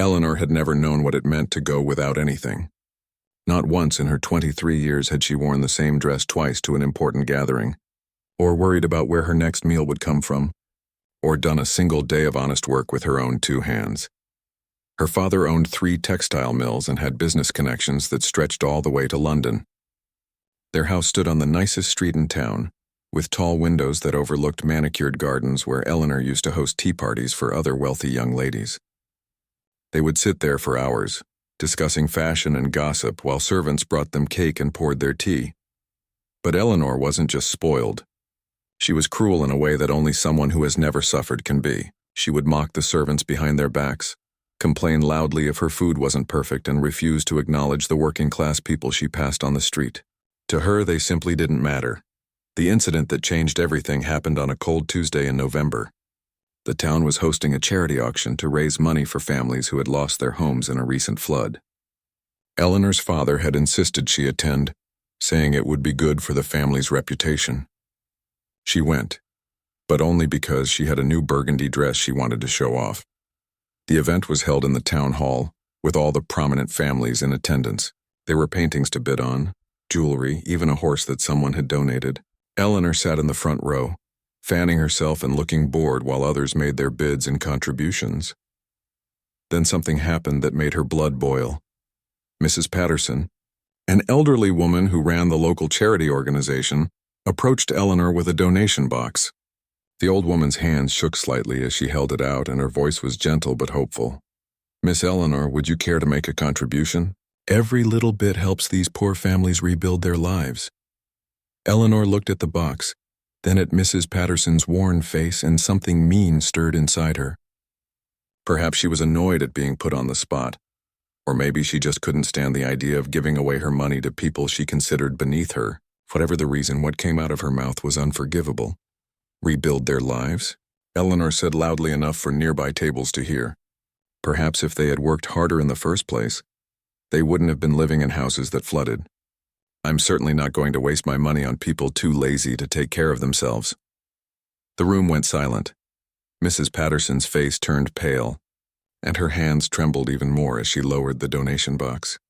Eleanor had never known what it meant to go without anything. Not once in her 23 years had she worn the same dress twice to an important gathering, or worried about where her next meal would come from, or done a single day of honest work with her own two hands. Her father owned 3 textile mills and had business connections that stretched all the way to London. Their house stood on the nicest street in town, with tall windows that overlooked manicured gardens where Eleanor used to host tea parties for other wealthy young ladies. They would sit there for hours, discussing fashion and gossip while servants brought them cake and poured their tea. But Eleanor wasn't just spoiled. She was cruel in a way that only someone who has never suffered can be. She would mock the servants behind their backs, complain loudly if her food wasn't perfect, and refuse to acknowledge the working-class people she passed on the street. To her, they simply didn't matter. The incident that changed everything happened on a cold Tuesday in November. The town was hosting a charity auction to raise money for families who had lost their homes in a recent flood. Eleanor's father had insisted she attend, saying it would be good for the family's reputation. She went, but only because she had a new burgundy dress she wanted to show off. The event was held in the town hall, with all the prominent families in attendance. There were paintings to bid on, jewelry, even a horse that someone had donated. Eleanor sat in the front row, fanning herself and looking bored while others made their bids and contributions. Then something happened that made her blood boil. Mrs. Patterson, an elderly woman who ran the local charity organization, approached Eleanor with a donation box. The old woman's hands shook slightly as she held it out, and her voice was gentle but hopeful. "Miss Eleanor, would you care to make a contribution? Every little bit helps these poor families rebuild their lives." Eleanor looked at the box, then at Mrs. Patterson's worn face, and something mean stirred inside her. Perhaps she was annoyed at being put on the spot, or maybe she just couldn't stand the idea of giving away her money to people she considered beneath her. Whatever the reason, what came out of her mouth was unforgivable. Rebuild their lives? Eleanor said loudly enough for nearby tables to hear. Perhaps if they had worked harder in the first place, they wouldn't have been living in houses that flooded. "I'm certainly not going to waste my money on people too lazy to take care of themselves." The room went silent. Mrs. Patterson's face turned pale, and her hands trembled even more as she lowered the donation box.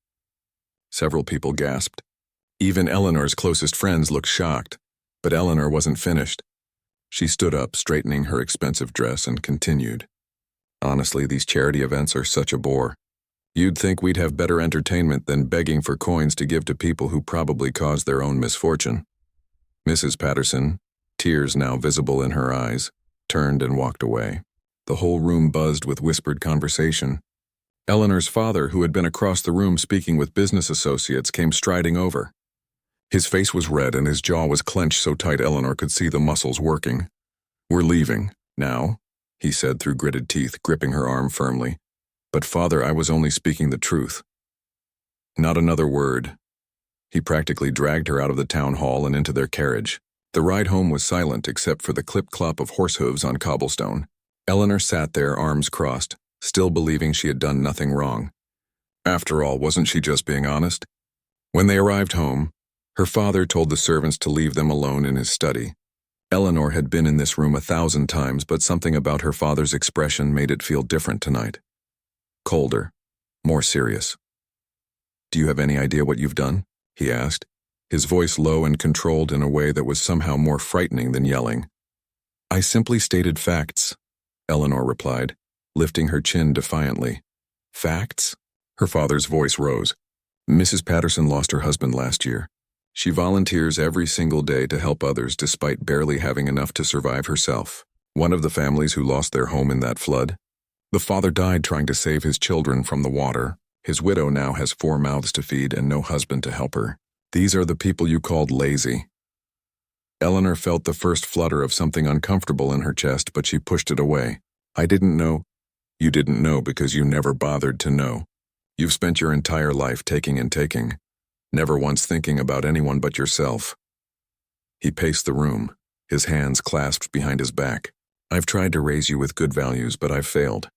Several people gasped. Even Eleanor's closest friends looked shocked, but Eleanor wasn't finished. She stood up, straightening her expensive dress, and continued. "Honestly, these charity events are such a bore. You'd think we'd have better entertainment than begging for coins to give to people who probably caused their own misfortune." Mrs. Patterson, tears now visible in her eyes, turned and walked away. The whole room buzzed with whispered conversation. Eleanor's father, who had been across the room speaking with business associates, came striding over. His face was red and his jaw was clenched so tight Eleanor could see the muscles working. "We're leaving, now," he said through gritted teeth, gripping her arm firmly. "But father, I was only speaking the truth." Not another word. He practically dragged her out of the town hall and into their carriage. The ride home was silent except for the clip-clop of horse hooves on cobblestone. Eleanor sat there, arms crossed, still believing she had done nothing wrong. After all, wasn't she just being honest? When they arrived home, her father told the servants to leave them alone in his study. Eleanor had been in this room 1,000 times, but something about her father's expression made it feel different tonight. Colder, more serious. "Do you have any idea what you've done?" he asked, his voice low and controlled in a way that was somehow more frightening than yelling. "I simply stated facts," Eleanor replied, lifting her chin defiantly. "Facts?" Her father's voice rose. "Mrs. Patterson lost her husband last year. She volunteers every single day to help others despite barely having enough to survive herself. One of the families who lost their home in that flood. The father died trying to save his children from the water. His widow now has 4 mouths to feed and no husband to help her. These are the people you called lazy." Eleanor felt the first flutter of something uncomfortable in her chest, but she pushed it away. "I didn't know." "You didn't know because you never bothered to know. You've spent your entire life taking and taking, never once thinking about anyone but yourself." He paced the room, his hands clasped behind his back. "I've tried to raise you with good values, but I've failed.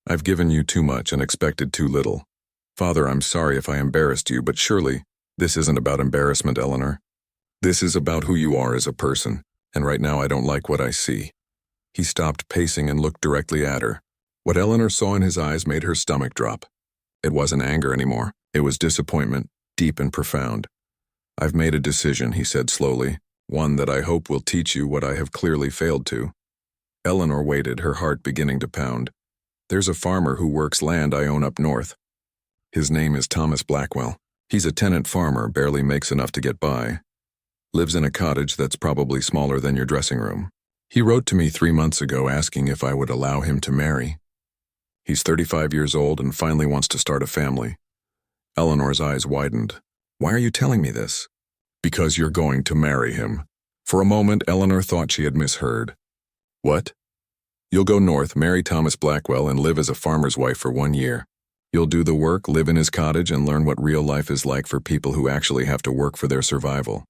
I've given you too much and expected too little. Father, I'm sorry if I embarrassed you, but surely this isn't about embarrassment, Eleanor. This is about who you are as a person, and right now I don't like what I see." He stopped pacing and looked directly at her. What Eleanor saw in his eyes made her stomach drop. It wasn't anger anymore. It was disappointment, deep and profound. "I've made a decision," he said slowly, "one that I hope will teach you what I have clearly failed to." Eleanor waited, her heart beginning to pound. "There's a farmer who works land I own up north. His name is Thomas Blackwell. He's a tenant farmer, barely makes enough to get by. Lives in a cottage that's probably smaller than your dressing room. He wrote to me 3 months ago asking if I would allow him to marry. He's 35 years old and finally wants to start a family." Eleanor's eyes widened. "Why are you telling me this?" "Because you're going to marry him." For a moment, Eleanor thought she had misheard. "What?" "You'll go north, marry Thomas Blackwell, and live as a farmer's wife for 1 year. You'll do the work, live in his cottage, and learn what real life is like for people who actually have to work for their survival."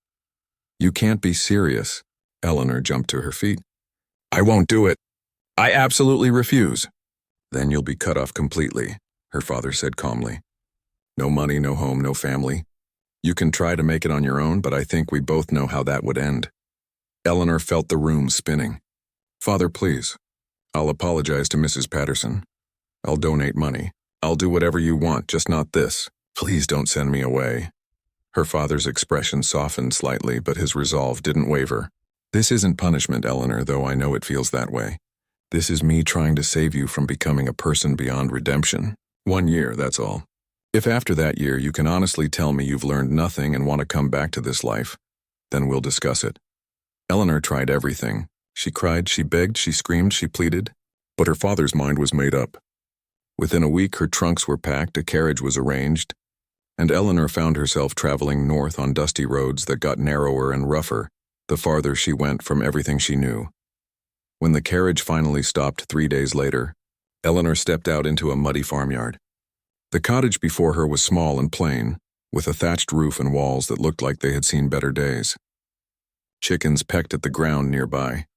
"You can't be serious." Eleanor jumped to her feet. "I won't do it. I absolutely refuse." "Then you'll be cut off completely," her father said calmly. "No money, no home, no family. You can try to make it on your own, but I think we both know how that would end." Eleanor felt the room spinning. "Father, please. I'll apologize to Mrs. Patterson. I'll donate money. I'll do whatever you want, just not this. Please don't send me away." Her father's expression softened slightly, but his resolve didn't waver. "This isn't punishment, Eleanor, though I know it feels that way. This is me trying to save you from becoming a person beyond redemption. 1 year, that's all. If after that year you can honestly tell me you've learned nothing and want to come back to this life, then we'll discuss it." Eleanor tried everything. She cried, she begged, she screamed, she pleaded, but her father's mind was made up. Within a week, her trunks were packed, a carriage was arranged, and Eleanor found herself traveling north on dusty roads that got narrower and rougher the farther she went from everything she knew. When the carriage finally stopped 3 days later, Eleanor stepped out into a muddy farmyard. The cottage before her was small and plain, with a thatched roof and walls that looked like they had seen better days. Chickens pecked at the ground nearby,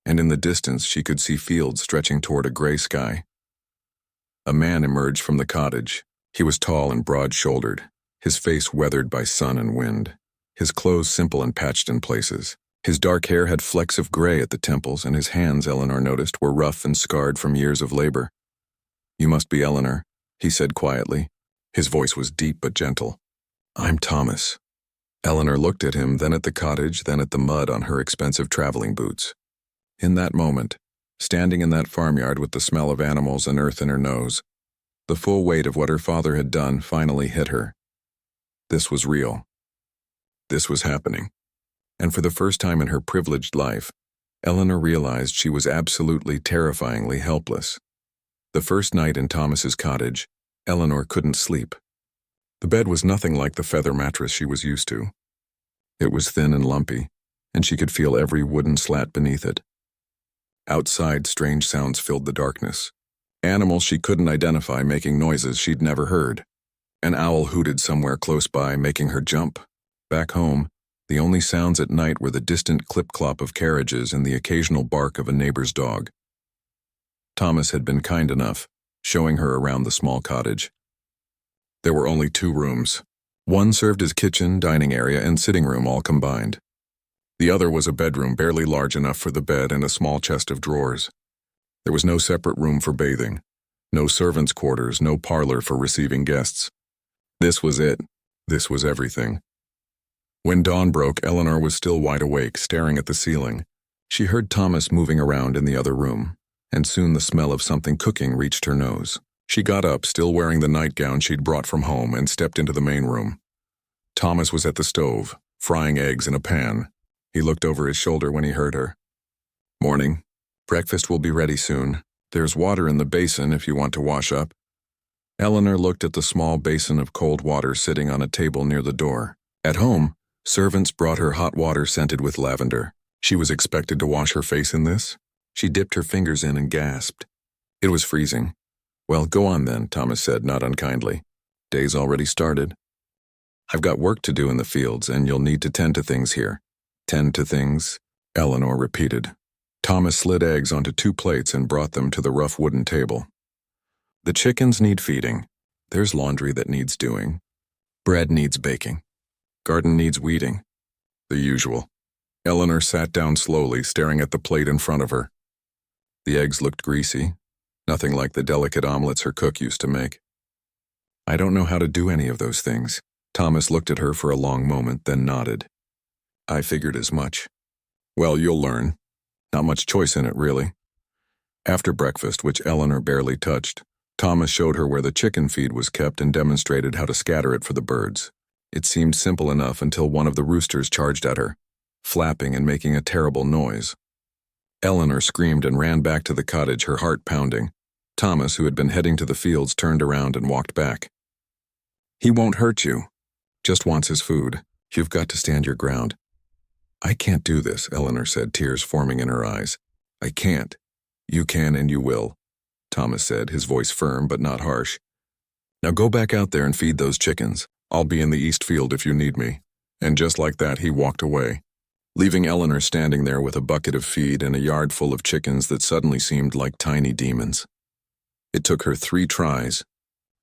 and in the distance she could see fields stretching toward a gray sky. A man emerged from the cottage. He was tall and broad-shouldered, his face weathered by sun and wind, his clothes simple and patched in places. His dark hair had flecks of gray at the temples, and his hands, Eleanor noticed, were rough and scarred from years of labor. "You must be Eleanor," he said quietly. His voice was deep but gentle. "I'm Thomas." Eleanor looked at him, then at the cottage, then at the mud on her expensive traveling boots. In that moment, standing in that farmyard with the smell of animals and earth in her nose, the full weight of what her father had done finally hit her. This was real. This was happening. And for the first time in her privileged life, Eleanor realized she was absolutely terrifyingly helpless. The first night in Thomas's cottage, Eleanor couldn't sleep. The bed was nothing like the feather mattress she was used to. It was thin and lumpy, and she could feel every wooden slat beneath it. Outside, strange sounds filled the darkness. Animals she couldn't identify making noises she'd never heard. An owl hooted somewhere close by, making her jump. Back home, the only sounds at night were the distant clip-clop of carriages and the occasional bark of a neighbor's dog. Thomas had been kind enough, showing her around the small cottage. There were only 2 rooms. One served as kitchen, dining area, and sitting room all combined. The other was a bedroom barely large enough for the bed and a small chest of drawers. There was no separate room for bathing, no servants' quarters, no parlor for receiving guests. This was it. This was everything. When dawn broke, Eleanor was still wide awake, staring at the ceiling. She heard Thomas moving around in the other room, and soon the smell of something cooking reached her nose. She got up, still wearing the nightgown she'd brought from home, and stepped into the main room. Thomas was at the stove, frying eggs in a pan. He looked over his shoulder when he heard her. "Morning. Breakfast will be ready soon. There's water in the basin if you want to wash up." Eleanor looked at the small basin of cold water sitting on a table near the door. At home, servants brought her hot water scented with lavender. She was expected to wash her face in this? She dipped her fingers in and gasped. It was freezing. "Well, go on then," Thomas said, not unkindly. "Day's already started." "I've got work to do in the fields, and you'll need to tend to things here." "Tend to things?" Eleanor repeated. Thomas slid eggs onto 2 plates and brought them to the rough wooden table. "The chickens need feeding. There's laundry that needs doing. Bread needs baking. Garden needs weeding. The usual." Eleanor sat down slowly, staring at the plate in front of her. The eggs looked greasy. nothing like the delicate omelets her cook used to make. I don't know how to do any of those things. Thomas looked at her for a long moment, then nodded. I figured as much. Well, you'll learn. Not much choice in it, really. After breakfast, which Eleanor barely touched, Thomas showed her where the chicken feed was kept and demonstrated how to scatter it for the birds. It seemed simple enough until one of the roosters charged at her, flapping and making a terrible noise. Eleanor screamed and ran back to the cottage, her heart pounding. Thomas, who had been heading to the fields, turned around and walked back. He won't hurt you. Just wants his food. You've got to stand your ground. I can't do this, Eleanor said, tears forming in her eyes. I can't. You can and you will, Thomas said, his voice firm but not harsh. Now go back out there and feed those chickens. I'll be in the east field if you need me. And just like that, he walked away, leaving Eleanor standing there with a bucket of feed and a yard full of chickens that suddenly seemed like tiny demons. It took her 3 tries,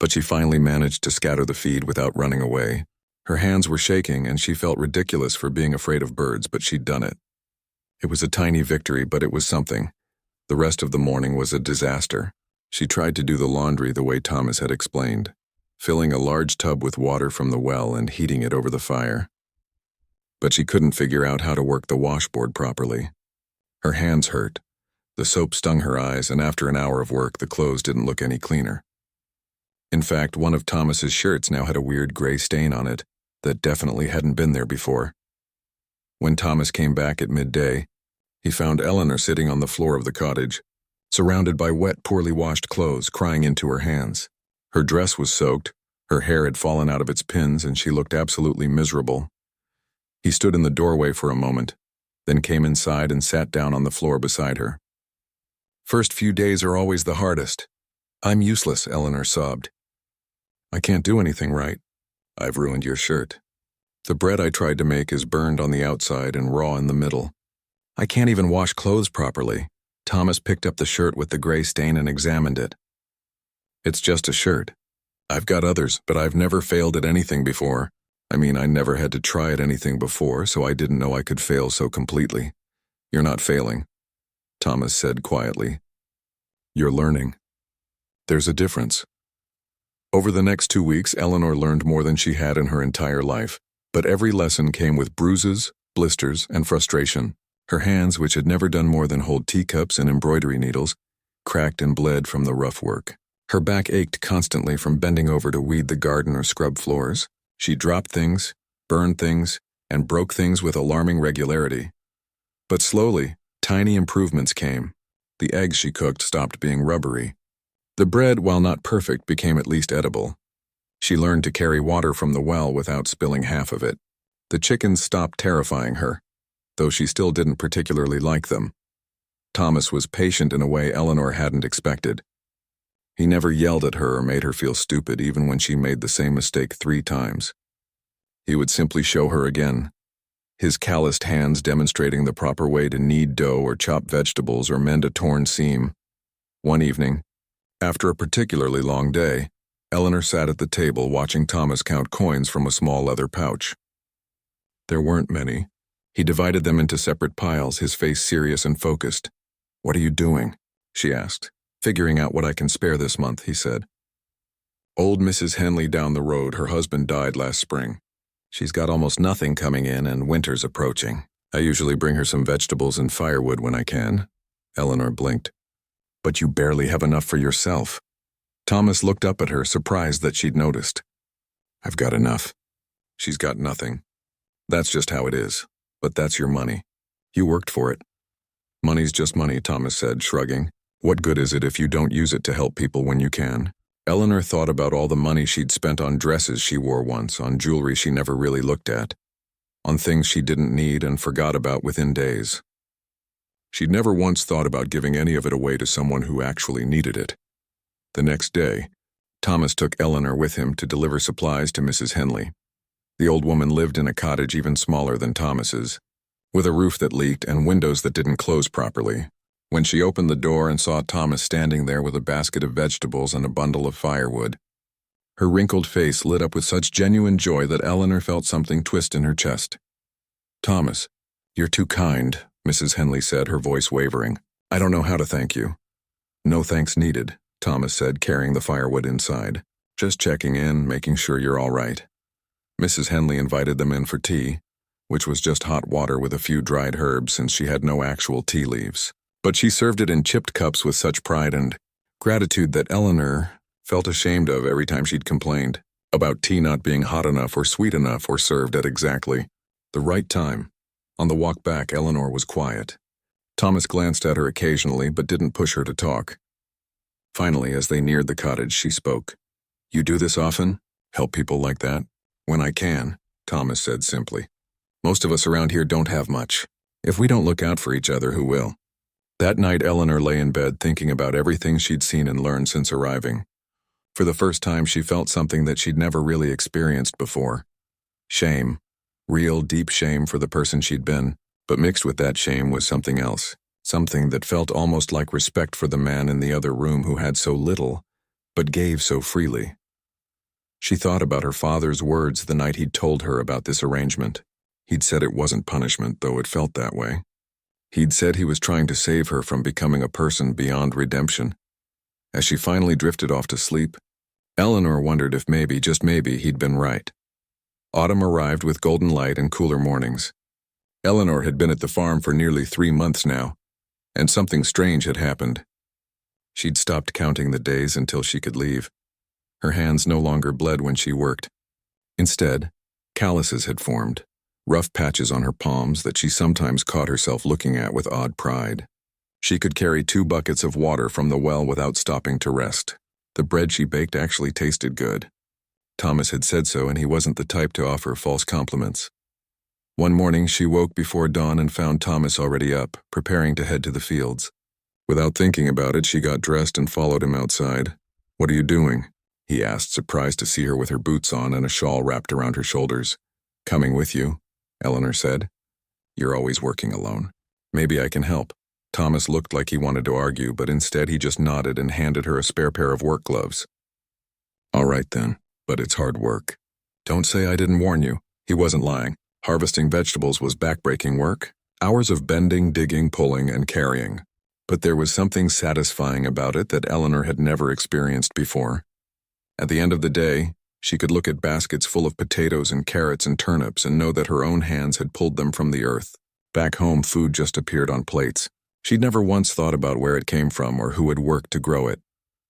but she finally managed to scatter the feed without running away. Her hands were shaking and she felt ridiculous for being afraid of birds, but she'd done it. It was a tiny victory, but it was something. The rest of the morning was a disaster. She tried to do the laundry the way Thomas had explained, filling a large tub with water from the well and heating it over the fire. But she couldn't figure out how to work the washboard properly. Her hands hurt. The soap stung her eyes, and after an hour of work, the clothes didn't look any cleaner. In fact, one of Thomas's shirts now had a weird gray stain on it that definitely hadn't been there before. When Thomas came back at midday, he found Eleanor sitting on the floor of the cottage, surrounded by wet, poorly washed clothes, crying into her hands. Her dress was soaked, her hair had fallen out of its pins, and she looked absolutely miserable. He stood in the doorway for a moment, then came inside and sat down on the floor beside her. First few days are always the hardest. I'm useless, Eleanor sobbed. I can't do anything right. I've ruined your shirt. The bread I tried to make is burned on the outside and raw in the middle. I can't even wash clothes properly. Thomas picked up the shirt with the gray stain and examined it. It's just a shirt. I've got others, but I've never failed at anything before. I mean, I never had to try at anything before, so I didn't know I could fail so completely. You're not failing, Thomas said quietly. You're learning. There's a difference. Over the next 2 weeks, Eleanor learned more than she had in her entire life, but every lesson came with bruises, blisters, and frustration. Her hands, which had never done more than hold teacups and embroidery needles, cracked and bled from the rough work. Her back ached constantly from bending over to weed the garden or scrub floors. She dropped things, burned things, and broke things with alarming regularity. But slowly, tiny improvements came. The eggs she cooked stopped being rubbery. The bread, while not perfect, became at least edible. She learned to carry water from the well without spilling half of it. The chickens stopped terrifying her, though she still didn't particularly like them. Thomas was patient in a way Eleanor hadn't expected. He never yelled at her or made her feel stupid even when she made the same mistake 3 times. He would simply show her again, his calloused hands demonstrating the proper way to knead dough or chop vegetables or mend a torn seam. One evening, after a particularly long day, Eleanor sat at the table watching Thomas count coins from a small leather pouch. There weren't many. He divided them into separate piles, his face serious and focused. What are you doing? She asked. Figuring out what I can spare this month, he said. Old Mrs. Henley down the road, her husband died last spring. She's got almost nothing coming in and winter's approaching. I usually bring her some vegetables and firewood when I can. Eleanor blinked. But you barely have enough for yourself. Thomas looked up at her, surprised that she'd noticed. I've got enough. She's got nothing. That's just how it is. But that's your money. You worked for it. Money's just money, Thomas said, shrugging. What good is it if you don't use it to help people when you can? Eleanor thought about all the money she'd spent on dresses she wore once, on jewelry she never really looked at, on things she didn't need and forgot about within days. She'd never once thought about giving any of it away to someone who actually needed it. The next day, Thomas took Eleanor with him to deliver supplies to Mrs. Henley. The old woman lived in a cottage even smaller than Thomas's, with a roof that leaked and windows that didn't close properly. When she opened the door and saw Thomas standing there with a basket of vegetables and a bundle of firewood, her wrinkled face lit up with such genuine joy that Eleanor felt something twist in her chest. Thomas, you're too kind, Mrs. Henley said, her voice wavering. I don't know how to thank you. No thanks needed, Thomas said, carrying the firewood inside. Just checking in, making sure you're all right. Mrs. Henley invited them in for tea, which was just hot water with a few dried herbs since she had no actual tea leaves. But she served it in chipped cups with such pride and gratitude that Eleanor felt ashamed of every time she'd complained about tea not being hot enough or sweet enough or served at exactly the right time. On the walk back, Eleanor was quiet. Thomas glanced at her occasionally but didn't push her to talk. Finally, as they neared the cottage, she spoke. "You do this often? Help people like that?" "When I can," Thomas said simply. "Most of us around here don't have much. If we don't look out for each other, who will?" That night, Eleanor lay in bed thinking about everything she'd seen and learned since arriving. For the first time, she felt something that she'd never really experienced before. Shame. Real, deep shame for the person she'd been. But mixed with that shame was something else. Something that felt almost like respect for the man in the other room who had so little, but gave so freely. She thought about her father's words the night he'd told her about this arrangement. He'd said it wasn't punishment, though it felt that way. He'd said he was trying to save her from becoming a person beyond redemption. As she finally drifted off to sleep, Eleanor wondered if maybe, just maybe, he'd been right. Autumn arrived with golden light and cooler mornings. Eleanor had been at the farm for nearly 3 months now, and something strange had happened. She'd stopped counting the days until she could leave. Her hands no longer bled when she worked. Instead, calluses had formed, rough patches on her palms that she sometimes caught herself looking at with odd pride. She could carry 2 buckets of water from the well without stopping to rest. The bread she baked actually tasted good. Thomas had said so, and he wasn't the type to offer false compliments. One morning, she woke before dawn and found Thomas already up, preparing to head to the fields. Without thinking about it, she got dressed and followed him outside. "What are you doing?" he asked, surprised to see her with her boots on and a shawl wrapped around her shoulders. "Coming with you," Eleanor said. "You're always working alone. Maybe I can help." Thomas looked like he wanted to argue, but instead he just nodded and handed her a spare pair of work gloves. "All right then, but it's hard work." "Don't say I didn't warn you." He wasn't lying. Harvesting vegetables was backbreaking work. Hours of bending, digging, pulling, and carrying. But there was something satisfying about it that Eleanor had never experienced before. At the end of the day, she could look at baskets full of potatoes and carrots and turnips and know that her own hands had pulled them from the earth. Back home, food just appeared on plates. She'd never once thought about where it came from or who had worked to grow it.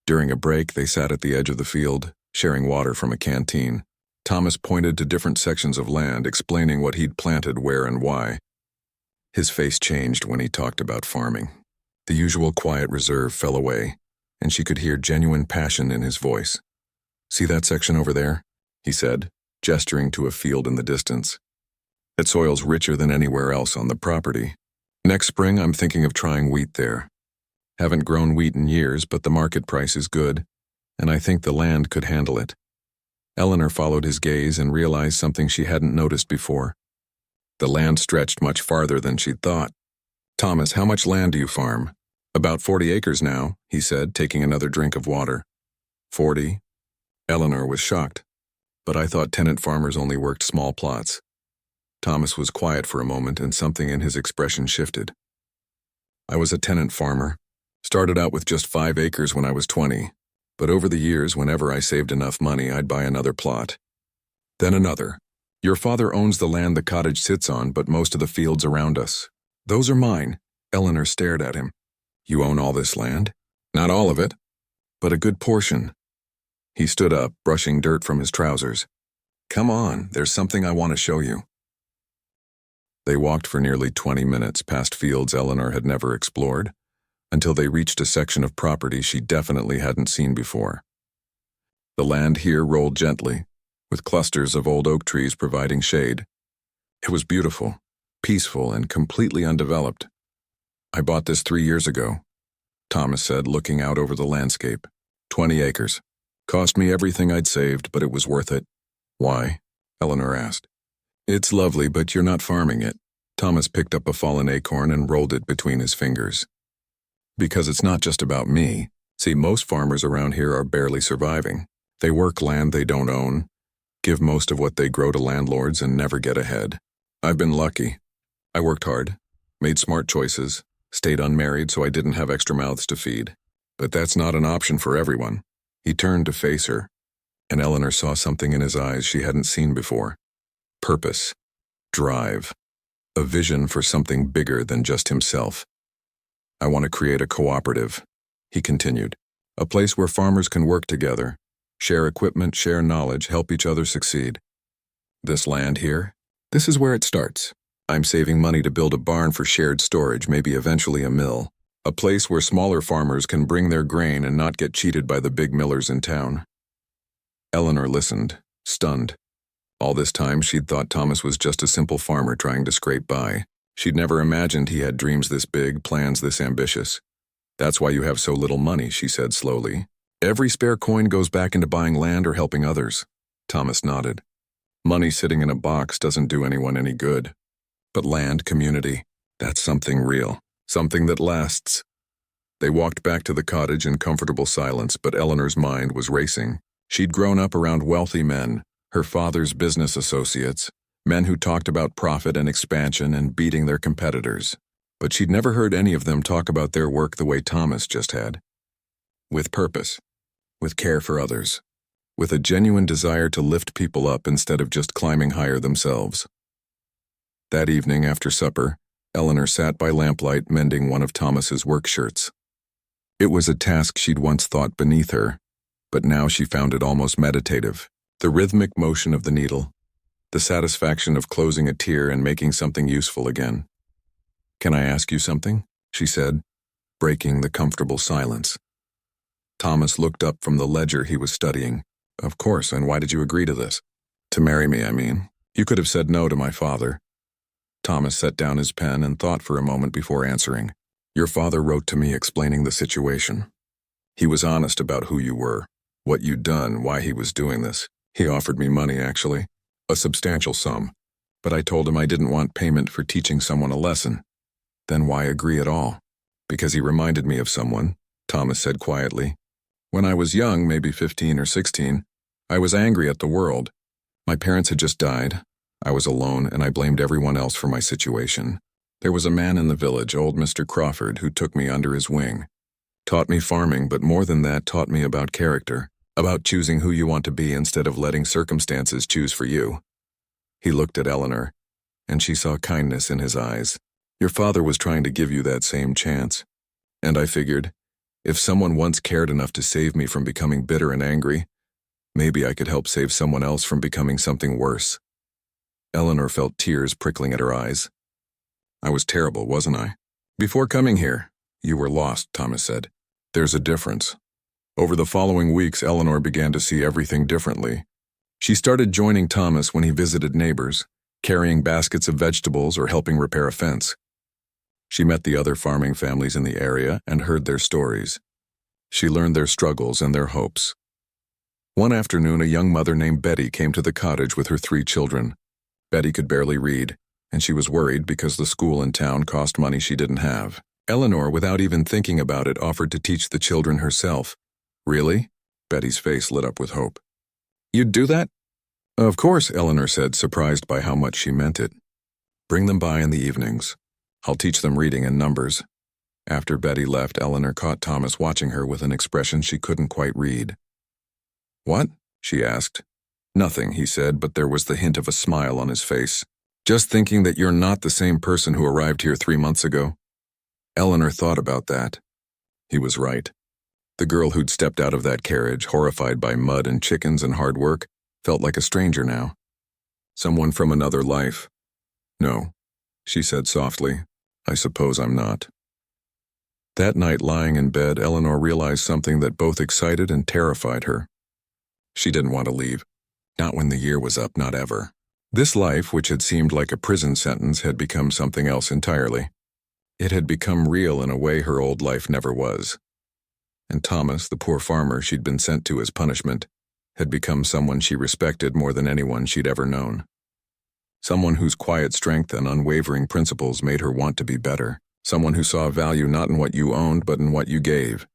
During a break, they sat at the edge of the field, sharing water from a canteen. Thomas pointed to different sections of land, explaining what he'd planted where and why. His face changed when he talked about farming. The usual quiet reserve fell away, and she could hear genuine passion in his voice. "See that section over there?" he said, gesturing to a field in the distance. "That soil's richer than anywhere else on the property. Next spring, I'm thinking of trying wheat there. Haven't grown wheat in years, but the market price is good, and I think the land could handle it." Eleanor followed his gaze and realized something she hadn't noticed before. The land stretched much farther than she'd thought. "Thomas, how much land do you farm?" "About 40 acres now," he said, taking another drink of water. 40? Eleanor was shocked. "But I thought tenant farmers only worked small plots." Thomas was quiet for a moment, and something in his expression shifted. "I was a tenant farmer. Started out with just 5 acres when I was 20. But over the years, whenever I saved enough money, I'd buy another plot. Then another. Your father owns the land the cottage sits on, but most of the fields around us. Those are mine." Eleanor stared at him. "You own all this land?" "Not all of it, but a good portion." He stood up, brushing dirt from his trousers. "Come on, there's something I want to show you." They walked for nearly 20 minutes past fields Eleanor had never explored, until they reached a section of property she definitely hadn't seen before. The land here rolled gently, with clusters of old oak trees providing shade. It was beautiful, peaceful, and completely undeveloped. "I bought this 3 years ago," Thomas said, looking out over the landscape. 20 acres. Cost me everything I'd saved, but it was worth it." "Why?" Eleanor asked. "It's lovely, but you're not farming it." Thomas picked up a fallen acorn and rolled it between his fingers. "Because it's not just about me. See, most farmers around here are barely surviving. They work land they don't own, give most of what they grow to landlords, and never get ahead. I've been lucky. I worked hard, made smart choices, stayed unmarried so I didn't have extra mouths to feed. But that's not an option for everyone. He turned to face her, and Eleanor saw something in his eyes she hadn't seen before. Purpose. Drive. A vision for something bigger than just himself. I want to create a cooperative, he continued. A place where farmers can work together, share equipment, share knowledge, help each other succeed. This land here? This is where it starts. I'm saving money to build a barn for shared storage, maybe eventually a mill. A place where smaller farmers can bring their grain and not get cheated by the big millers in town. Eleanor listened, stunned. All this time she'd thought Thomas was just a simple farmer trying to scrape by. She'd never imagined he had dreams this big, plans this ambitious. That's why you have so little money, she said slowly. Every spare coin goes back into buying land or helping others. Thomas nodded. Money sitting in a box doesn't do anyone any good. But land, community, that's something real, something that lasts. They walked back to the cottage in comfortable silence, but Eleanor's mind was racing. She'd grown up around wealthy men, her father's business associates, men who talked about profit and expansion and beating their competitors. But she'd never heard any of them talk about their work the way Thomas just had. With purpose, with care for others, with a genuine desire to lift people up instead of just climbing higher themselves. That evening after supper, Eleanor sat by lamplight mending one of Thomas's work shirts. It was a task she'd once thought beneath her, but now she found it almost meditative. The rhythmic motion of the needle, the satisfaction of closing a tear and making something useful again. Can I ask you something? She said, breaking the comfortable silence. Thomas looked up from the ledger he was studying. Of course, and why did you agree to this? To marry me, I mean. You could have said no to my father. Thomas set down his pen and thought for a moment before answering. Your father wrote to me explaining the situation. He was honest about who you were, what you'd done, why he was doing this. He offered me money, actually, a substantial sum, but I told him I didn't want payment for teaching someone a lesson. Then why agree at all? Because he reminded me of someone, Thomas said quietly. When I was young, maybe 15 or 16, I was angry at the world. My parents had just died. I was alone, and I blamed everyone else for my situation. There was a man in the village, old Mr. Crawford, who took me under his wing. Taught me farming, but more than that, taught me about character, about choosing who you want to be instead of letting circumstances choose for you. He looked at Eleanor, and she saw kindness in his eyes. Your father was trying to give you that same chance. And I figured, if someone once cared enough to save me from becoming bitter and angry, maybe I could help save someone else from becoming something worse. Eleanor felt tears prickling at her eyes. I was terrible, wasn't I? Before coming here, you were lost, Thomas said. There's a difference. Over the following weeks, Eleanor began to see everything differently. She started joining Thomas when he visited neighbors, carrying baskets of vegetables or helping repair a fence. She met the other farming families in the area and heard their stories. She learned their struggles and their hopes. One afternoon, a young mother named Betty came to the cottage with her 3 children. Betty could barely read, and she was worried because the school in town cost money she didn't have. Eleanor, without even thinking about it, offered to teach the children herself. Really? Betty's face lit up with hope. You'd do that? Of course, Eleanor said, surprised by how much she meant it. Bring them by in the evenings. I'll teach them reading and numbers. After Betty left, Eleanor caught Thomas watching her with an expression she couldn't quite read. What? She asked. Nothing, he said, but there was the hint of a smile on his face. Just thinking that you're not the same person who arrived here 3 months ago. Eleanor thought about that. He was right. The girl who'd stepped out of that carriage, horrified by mud and chickens and hard work, felt like a stranger now. Someone from another life. No, she said softly. I suppose I'm not. That night, lying in bed, Eleanor realized something that both excited and terrified her. She didn't want to leave. Not when the year was up, not ever. This life, which had seemed like a prison sentence, had become something else entirely. It had become real in a way her old life never was. And Thomas, the poor farmer she'd been sent to as punishment, had become someone she respected more than anyone she'd ever known. Someone whose quiet strength and unwavering principles made her want to be better. Someone who saw value not in what you owned, but in what you gave.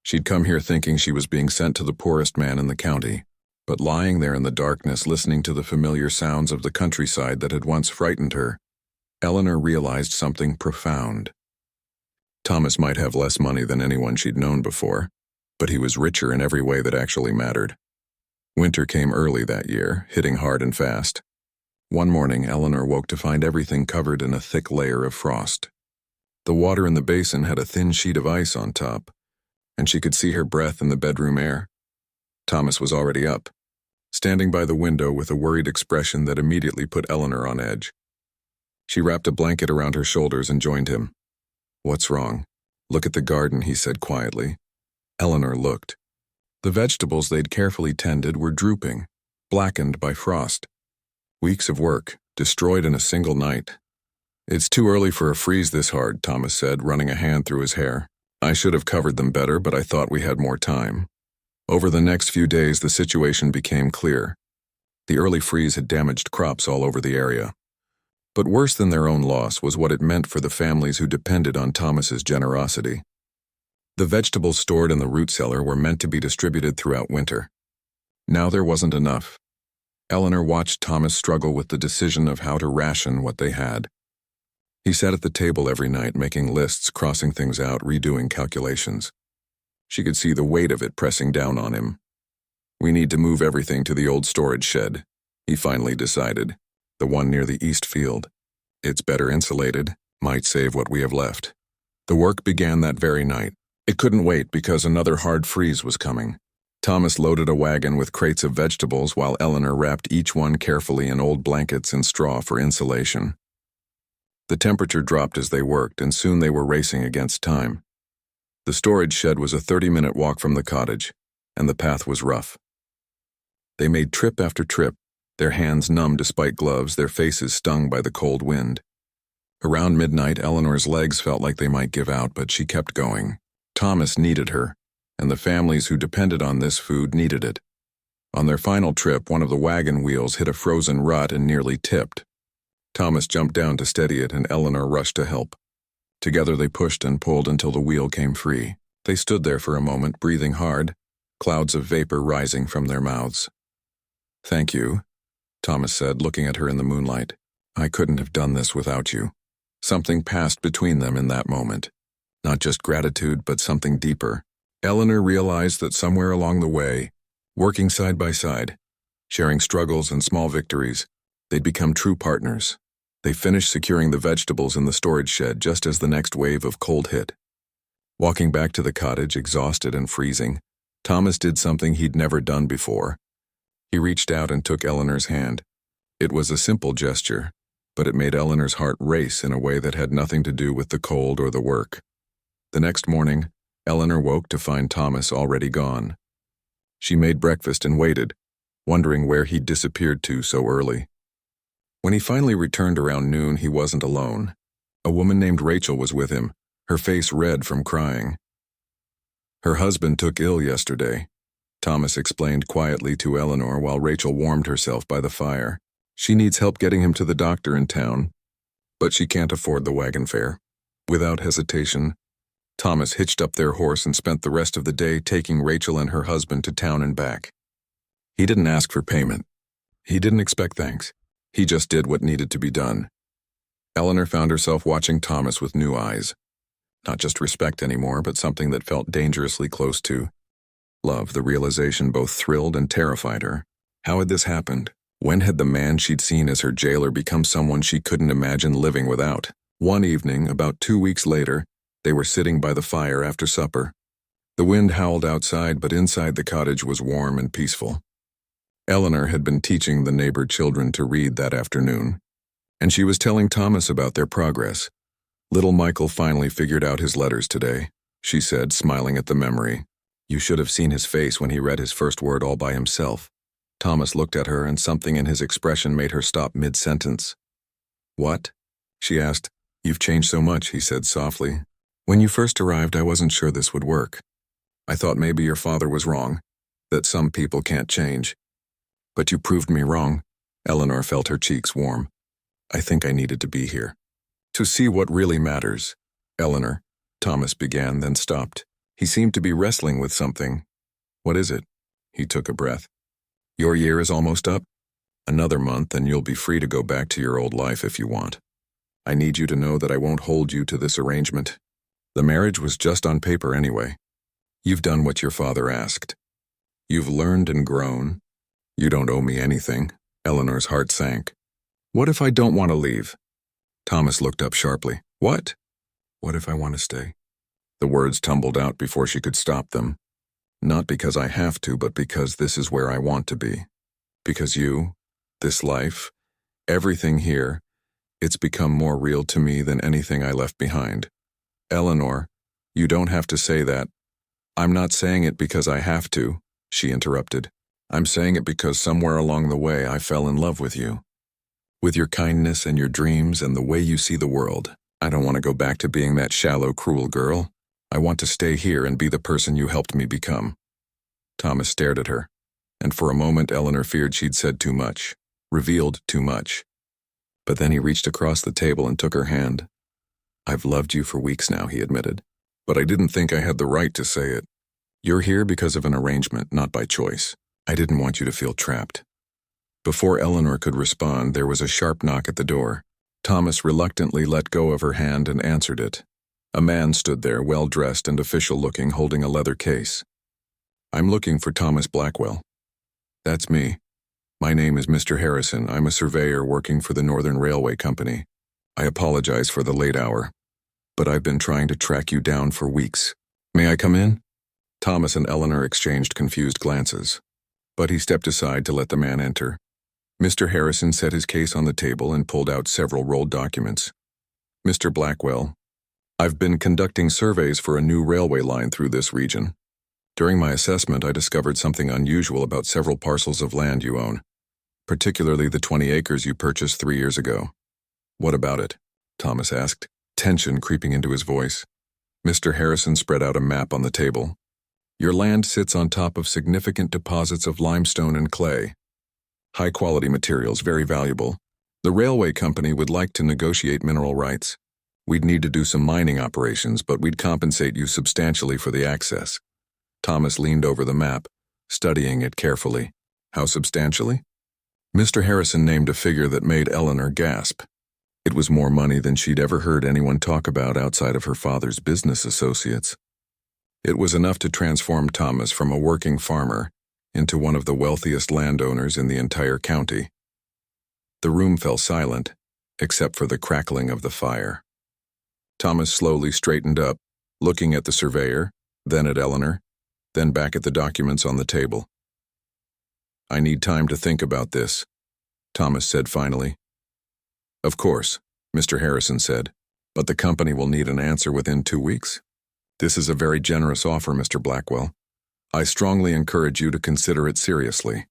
She'd come here thinking she was being sent to the poorest man in the county, but lying there in the darkness, listening to the familiar sounds of the countryside that had once frightened her, Eleanor realized something profound. Thomas might have less money than anyone she'd known before, but he was richer in every way that actually mattered. Winter came early that year, hitting hard and fast. One morning, Eleanor woke to find everything covered in a thick layer of frost. The water in the basin had a thin sheet of ice on top, and she could see her breath in the bedroom air. Thomas was already up, standing by the window with a worried expression that immediately put Eleanor on edge. She wrapped a blanket around her shoulders and joined him. "What's wrong?" "Look at the garden," he said quietly. Eleanor looked. The vegetables they'd carefully tended were drooping, blackened by frost. Weeks of work, destroyed in a single night. "It's too early for a freeze this hard," Thomas said, running a hand through his hair. "I should have covered them better, but I thought we had more time." Over the next few days, the situation became clear. The early freeze had damaged crops all over the area. But worse than their own loss was what it meant for the families who depended on Thomas's generosity. The vegetables stored in the root cellar were meant to be distributed throughout winter. Now there wasn't enough. Eleanor watched Thomas struggle with the decision of how to ration what they had. He sat at the table every night, making lists, crossing things out, redoing calculations. She could see the weight of it pressing down on him. "We need to move everything to the old storage shed," he finally decided, "the one near the east field. It's better insulated, might save what we have left." The work began that very night. It couldn't wait because another hard freeze was coming. Thomas loaded a wagon with crates of vegetables while Eleanor wrapped each one carefully in old blankets and straw for insulation. The temperature dropped as they worked, and soon they were racing against time. The storage shed was a 30-minute walk from the cottage, and the path was rough. They made trip after trip, their hands numb despite gloves, their faces stung by the cold wind. Around midnight, Eleanor's legs felt like they might give out, but she kept going. Thomas needed her, and the families who depended on this food needed it. On their final trip, one of the wagon wheels hit a frozen rut and nearly tipped. Thomas jumped down to steady it, and Eleanor rushed to help. Together they pushed and pulled until the wheel came free. They stood there for a moment, breathing hard, clouds of vapor rising from their mouths. "Thank you," Thomas said, looking at her in the moonlight. "I couldn't have done this without you." Something passed between them in that moment. Not just gratitude, but something deeper. Eleanor realized that somewhere along the way, working side by side, sharing struggles and small victories, they'd become true partners. They finished securing the vegetables in the storage shed just as the next wave of cold hit. Walking back to the cottage, exhausted and freezing, Thomas did something he'd never done before. He reached out and took Eleanor's hand. It was a simple gesture, but it made Eleanor's heart race in a way that had nothing to do with the cold or the work. The next morning, Eleanor woke to find Thomas already gone. She made breakfast and waited, wondering where he'd disappeared to so early. When he finally returned around noon, he wasn't alone. A woman named Rachel was with him, her face red from crying. "Her husband took ill yesterday," Thomas explained quietly to Eleanor while Rachel warmed herself by the fire. "She needs help getting him to the doctor in town, but she can't afford the wagon fare." Without hesitation, Thomas hitched up their horse and spent the rest of the day taking Rachel and her husband to town and back. He didn't ask for payment. He didn't expect thanks. He just did what needed to be done. Eleanor found herself watching Thomas with new eyes. Not just respect anymore, but something that felt dangerously close to love. The realization both thrilled and terrified her. How had this happened? When had the man she'd seen as her jailer become someone she couldn't imagine living without? One evening, about 2 weeks later, they were sitting by the fire after supper. The wind howled outside, but inside the cottage was warm and peaceful. Eleanor had been teaching the neighbor children to read that afternoon, and she was telling Thomas about their progress. "Little Michael finally figured out his letters today," she said, smiling at the memory. "You should have seen his face when he read his first word all by himself." Thomas looked at her, and something in his expression made her stop mid-sentence. "What?" she asked. "You've changed so much," he said softly. "When you first arrived, I wasn't sure this would work. I thought maybe your father was wrong, that some people can't change. But you proved me wrong." Eleanor felt her cheeks warm. "I think I needed to be here. To see what really matters." "Eleanor," Thomas began, then stopped. He seemed to be wrestling with something. "What is it?" He took a breath. "Your year is almost up. Another month and you'll be free to go back to your old life if you want. I need you to know that I won't hold you to this arrangement. The marriage was just on paper anyway. You've done what your father asked. You've learned and grown. You don't owe me anything. Eleanor's heart sank. What if I don't want to leave? Thomas looked up sharply. What? What if I want to stay? The words tumbled out before she could stop them. Not because I have to, but because this is where I want to be. Because you, this life, everything here, it's become more real to me than anything I left behind. Eleanor, you don't have to say that. I'm not saying it because I have to, she interrupted. I'm saying it because somewhere along the way I fell in love with you. With your kindness and your dreams and the way you see the world. I don't want to go back to being that shallow, cruel girl. I want to stay here and be the person you helped me become. Thomas stared at her, and for a moment Eleanor feared she'd said too much, revealed too much. But then he reached across the table and took her hand. I've loved you for weeks now, he admitted, but I didn't think I had the right to say it. You're here because of an arrangement, not by choice. I didn't want you to feel trapped. Before Eleanor could respond, there was a sharp knock at the door. Thomas reluctantly let go of her hand and answered it. A man stood there, well-dressed and official-looking, holding a leather case. I'm looking for Thomas Blackwell. That's me. My name is Mr. Harrison. I'm a surveyor working for the Northern Railway Company. I apologize for the late hour, but I've been trying to track you down for weeks. May I come in? Thomas and Eleanor exchanged confused glances, but he stepped aside to let the man enter. Mr. Harrison set his case on the table and pulled out several rolled documents. Mr. Blackwell, I've been conducting surveys for a new railway line through this region. During my assessment, I discovered something unusual about several parcels of land you own, particularly the 20 acres you purchased 3 years ago. What about it? Thomas asked, tension creeping into his voice. Mr. Harrison spread out a map on the table. Your land sits on top of significant deposits of limestone and clay. High-quality materials, very valuable. The railway company would like to negotiate mineral rights. We'd need to do some mining operations, but we'd compensate you substantially for the access. Thomas leaned over the map, studying it carefully. How substantially? Mr. Harrison named a figure that made Eleanor gasp. It was more money than she'd ever heard anyone talk about outside of her father's business associates. It was enough to transform Thomas from a working farmer into one of the wealthiest landowners in the entire county. The room fell silent, except for the crackling of the fire. Thomas slowly straightened up, looking at the surveyor, then at Eleanor, then back at the documents on the table. I need time to think about this, Thomas said finally. Of course, Mr. Harrison said, but the company will need an answer within 2 weeks. This is a very generous offer, Mr. Blackwell. I strongly encourage you to consider it seriously.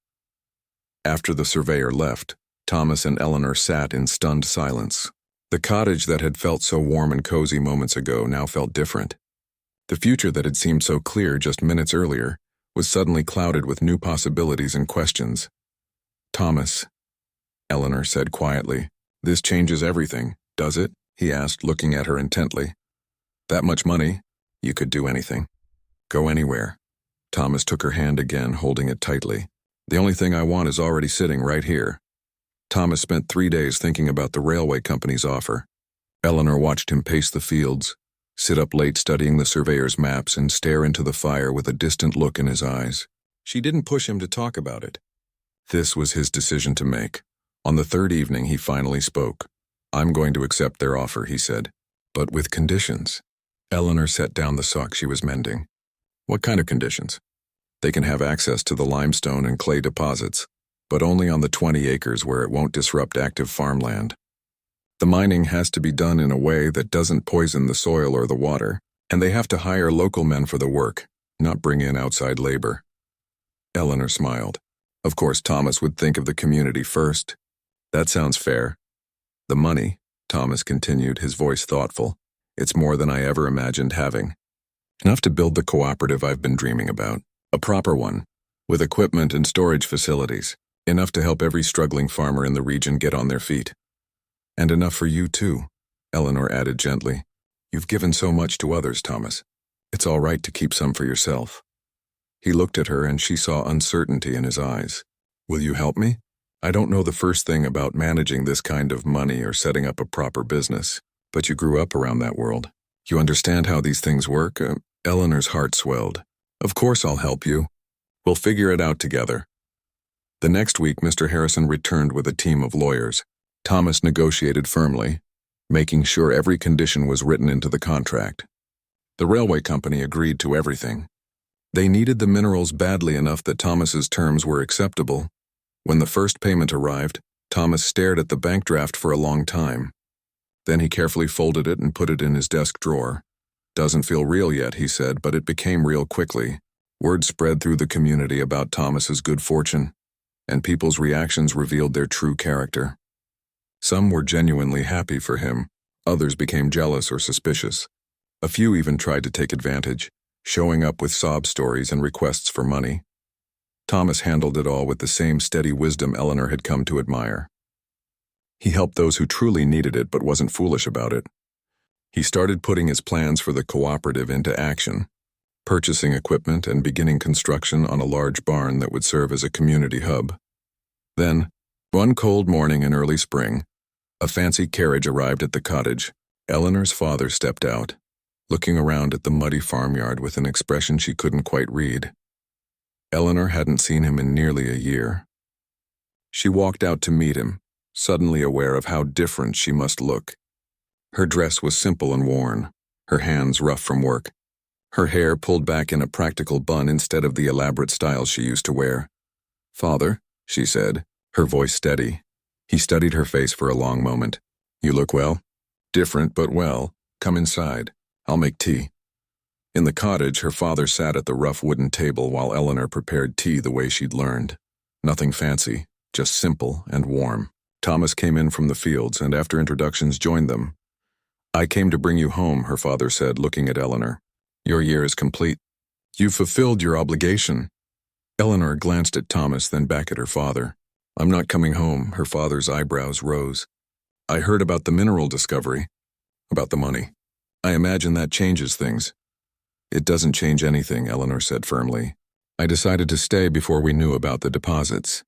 After the surveyor left, Thomas and Eleanor sat in stunned silence. The cottage that had felt so warm and cozy moments ago now felt different. The future that had seemed so clear just minutes earlier was suddenly clouded with new possibilities and questions. Thomas, Eleanor said quietly, this changes everything, does it? He asked, looking at her intently. That much money, you could do anything. Go anywhere. Thomas took her hand again, holding it tightly. The only thing I want is already sitting right here. Thomas spent 3 days thinking about the railway company's offer. Eleanor watched him pace the fields, sit up late studying the surveyor's maps, and stare into the fire with a distant look in his eyes. She didn't push him to talk about it. This was his decision to make. On the third evening, he finally spoke. I'm going to accept their offer, he said, but with conditions. Eleanor set down the sock she was mending. What kind of conditions? They can have access to the limestone and clay deposits, but only on the 20 acres where it won't disrupt active farmland. The mining has to be done in a way that doesn't poison the soil or the water, and they have to hire local men for the work, not bring in outside labor. Eleanor smiled. Of course, Thomas would think of the community first. That sounds fair. The money, Thomas continued, his voice thoughtful. It's more than I ever imagined having. Enough to build the cooperative I've been dreaming about. A proper one, with equipment and storage facilities. Enough to help every struggling farmer in the region get on their feet. And enough for you too, Eleanor added gently. You've given so much to others, Thomas. It's all right to keep some for yourself. He looked at her and she saw uncertainty in his eyes. Will you help me? I don't know the first thing about managing this kind of money or setting up a proper business, but you grew up around that world. You understand how these things work? Eleanor's heart swelled. Of course I'll help you. We'll figure it out together. The next week, Mr. Harrison returned with a team of lawyers. Thomas negotiated firmly, making sure every condition was written into the contract. The railway company agreed to everything. They needed the minerals badly enough that Thomas's terms were acceptable. When the first payment arrived, Thomas stared at the bank draft for a long time. Then he carefully folded it and put it in his desk drawer. Doesn't feel real yet, he said, but it became real quickly. Word spread through the community about Thomas's good fortune, and people's reactions revealed their true character. Some were genuinely happy for him, others became jealous or suspicious. A few even tried to take advantage, showing up with sob stories and requests for money. Thomas handled it all with the same steady wisdom Eleanor had come to admire. He helped those who truly needed it but wasn't foolish about it. He started putting his plans for the cooperative into action, purchasing equipment and beginning construction on a large barn that would serve as a community hub. Then, one cold morning in early spring, a fancy carriage arrived at the cottage. Eleanor's father stepped out, looking around at the muddy farmyard with an expression she couldn't quite read. Eleanor hadn't seen him in nearly a year. She walked out to meet him, suddenly aware of how different she must look. Her dress was simple and worn, her hands rough from work, her hair pulled back in a practical bun instead of the elaborate style she used to wear. "Father," she said, her voice steady. He studied her face for a long moment. "You look well." "Different, but well. Come inside. I'll make tea." In the cottage, her father sat at the rough wooden table while Eleanor prepared tea the way she'd learned. Nothing fancy, just simple and warm. Thomas came in from the fields and after introductions joined them. "I came to bring you home," her father said, looking at Eleanor. "Your year is complete. You've fulfilled your obligation." Eleanor glanced at Thomas, then back at her father. "I'm not coming home," her father's eyebrows rose. "I heard about the mineral discovery, about the money. I imagine that changes things." "It doesn't change anything," Eleanor said firmly. "I decided to stay before we knew about the deposits.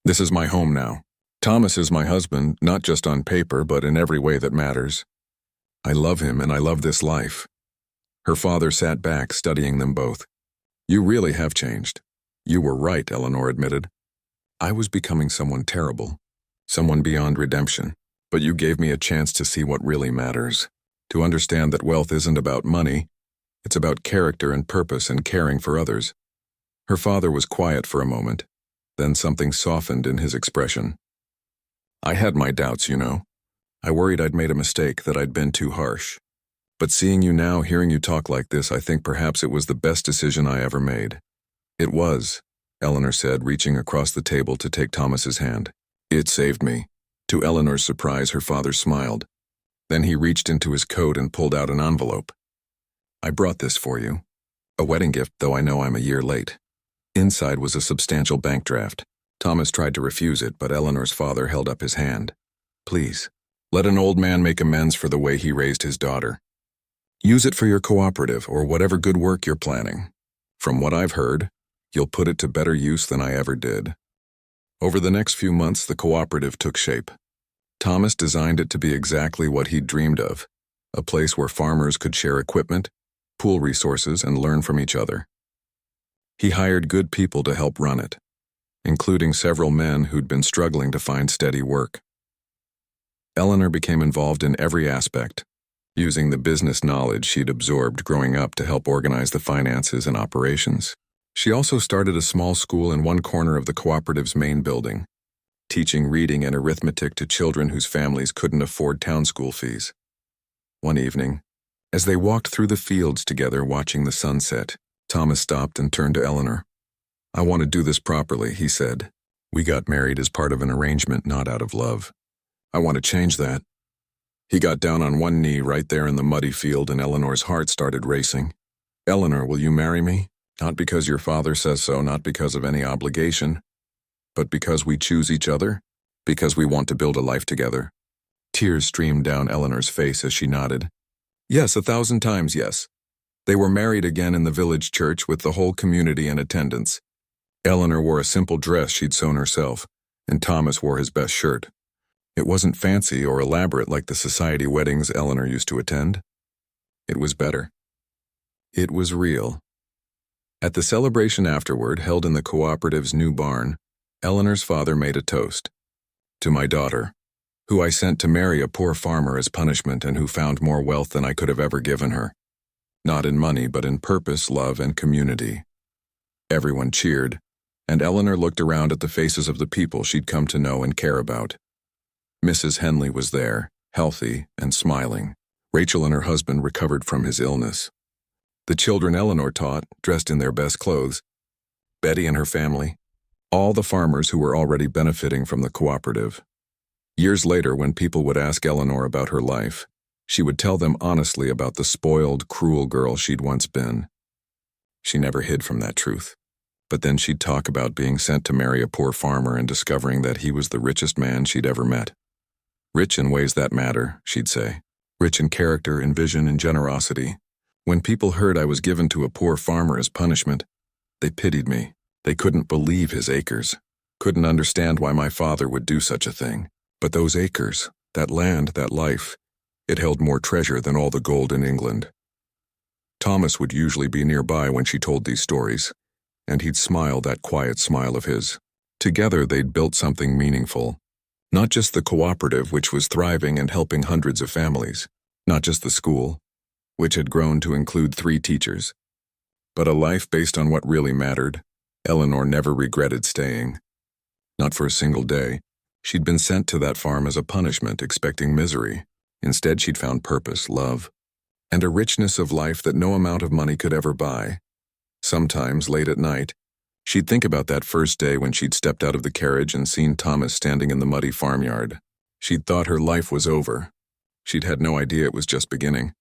This is my home now. Thomas is my husband, not just on paper, but in every way that matters. I love him and I love this life." Her father sat back, studying them both. "You really have changed." "You were right," Eleanor admitted. "I was becoming someone terrible, someone beyond redemption, but you gave me a chance to see what really matters, to understand that wealth isn't about money, it's about character and purpose and caring for others." Her father was quiet for a moment, then something softened in his expression. "I had my doubts, you know. I worried I'd made a mistake, that I'd been too harsh. But seeing you now, hearing you talk like this, I think perhaps it was the best decision I ever made." "It was," Eleanor said, reaching across the table to take Thomas's hand. "It saved me." To Eleanor's surprise, her father smiled. Then he reached into his coat and pulled out an envelope. "I brought this for you. A wedding gift, though I know I'm a year late." Inside was a substantial bank draft. Thomas tried to refuse it, but Eleanor's father held up his hand. "Please, let an old man make amends for the way he raised his daughter. Use it for your cooperative or whatever good work you're planning. From what I've heard, you'll put it to better use than I ever did." Over the next few months, the cooperative took shape. Thomas designed it to be exactly what he'd dreamed of, a place where farmers could share equipment, pool resources, and learn from each other. He hired good people to help run it, including several men who'd been struggling to find steady work. Eleanor became involved in every aspect, using the business knowledge she'd absorbed growing up to help organize the finances and operations. She also started a small school in one corner of the cooperative's main building, teaching reading and arithmetic to children whose families couldn't afford town school fees. One evening, as they walked through the fields together watching the sunset, Thomas stopped and turned to Eleanor. "I want to do this properly," he said. "We got married as part of an arrangement, not out of love. I want to change that." He got down on one knee right there in the muddy field and Eleanor's heart started racing. "Eleanor, will you marry me? Not because your father says so, not because of any obligation, but because we choose each other, because we want to build a life together." Tears streamed down Eleanor's face as she nodded. "Yes, 1,000 times yes." They were married again in the village church with the whole community in attendance. Eleanor wore a simple dress she'd sewn herself, and Thomas wore his best shirt. It wasn't fancy or elaborate like the society weddings Eleanor used to attend. It was better. It was real. At the celebration afterward, held in the cooperative's new barn, Eleanor's father made a toast. To my daughter, who I sent to marry a poor farmer as punishment and who found more wealth than I could have ever given her. Not in money, but in purpose, love, and community. Everyone cheered, and Eleanor looked around at the faces of the people she'd come to know and care about. Mrs. Henley was there, healthy and smiling. Rachel and her husband recovered from his illness. The children Eleanor taught, dressed in their best clothes. Betty and her family. All the farmers who were already benefiting from the cooperative. Years later, when people would ask Eleanor about her life, she would tell them honestly about the spoiled, cruel girl she'd once been. She never hid from that truth. But then she'd talk about being sent to marry a poor farmer and discovering that he was the richest man she'd ever met. Rich in ways that matter, she'd say. Rich in character, in vision, in generosity. When people heard I was given to a poor farmer as punishment, they pitied me. They couldn't believe his acres. Couldn't understand why my father would do such a thing. But those acres, that land, that life, it held more treasure than all the gold in England. Thomas would usually be nearby when she told these stories, and he'd smile that quiet smile of his. Together they'd built something meaningful. Not just the cooperative, which was thriving and helping hundreds of families. Not just the school, which had grown to include 3 teachers. But a life based on what really mattered. Eleanor never regretted staying. Not for a single day. She'd been sent to that farm as a punishment, expecting misery. Instead, she'd found purpose, love, and a richness of life that no amount of money could ever buy. Sometimes, late at night, she'd think about that first day when she'd stepped out of the carriage and seen Thomas standing in the muddy farmyard. She'd thought her life was over. She'd had no idea it was just beginning.